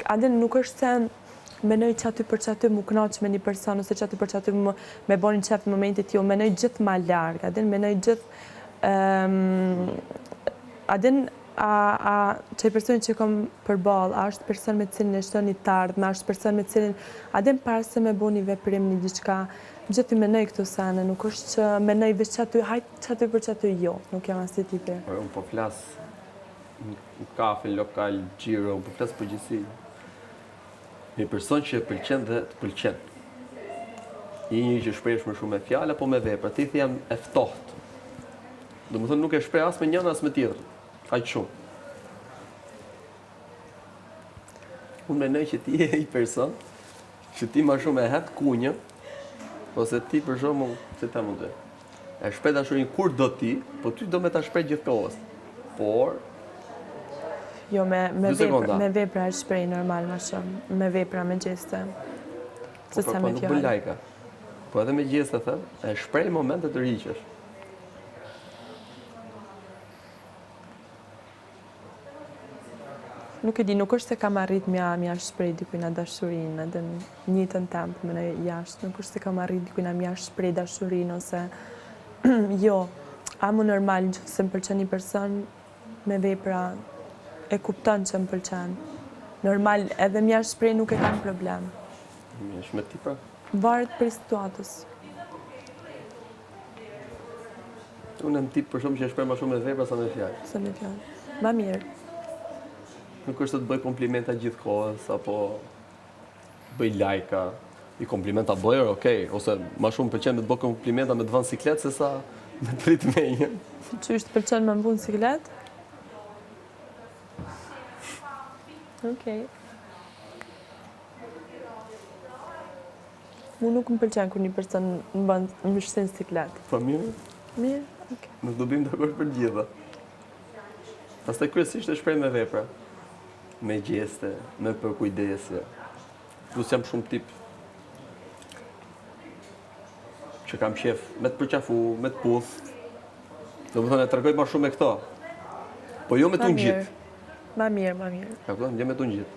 Adin nuk është se menoj që aty për që aty mu knaq me një person, ose që aty për që aty me bo një qef në momentit jo, menoj gjithë ma largë, adin menoj gjithë, adin që i person që kom përbal, a është person me cilin e shton një tardhë, a është person me cilin, adin parë se me bo një veprim një diçka, gjithë i menoj këtu sene, nuk është që menoj veç që aty, hajtë që aty për që aty jo, nuk jam asë të tipi. Unë po flasë në kafe, lokal, gjiro, po flasë përgjithësi. Një person që e pëlqen dhe të pëlqen. I një që shpresh më shumë me fjallë, apo me vepra, ti jam e ftohtë. Do më thënë nuk e shprej as me njën, as me tjetër. Faqë shumë. Unë menoj që ti e i person, që ti ma shumë e hetë kunjë, ose ti për shumë, që ta më dhe. E shprej dashurin kur do ti, po ty do me ta shprej gjithë kohës. Por... Jo, me vepra e shprej normal ma shumë. Me vepra, me gjeste. Po nuk bë lajka. Po edhe me gjeste, thëmë, e shprej momentet të rriqesh. Nuk e di, nuk është se kam arrit mja shprej dikujna dashurinë, edhe në njëtën tempë me në jashtë, nuk është se kam arrit dikujna mja shprej dashurinë, ose jo, amu normal që se më pëlqen një person me vepra e kupton që më pëlqen. Normal, edhe mja shprej nuk e kam problem. Mjesh me ti pra? Varet për situatës. Unë e më tip për shumë që e shprej ma shumë me vepra sa me fjallë. Sa me fjallë. Ma mirë. Nuk është të bëj komplimenta gjithë kohës, apo bëj lajka. I komplimenta bëjër, okej. Ose ma shumë pëlqen me të bëj komplimenta me të vënë siklet, se sa me të rritë me një. Që është pëlqen me më vënë siklet? Okej. Mu nuk më pëlqen kër një person më shtin siklet. Po mirë? Mirë, okej. Nuk do bim të akord për gjitha. Pastaj kryesisht e shprej me vepra. Me gjeste, me përkujdesje. Plus jam shumë tip që kam qef me të përqafu, me të puth. Do më thënë e tërgoj ma shumë me këto. Po jo me të ngjit. Ma mirë, ma mirë. Ka këto, jo me të ngjit.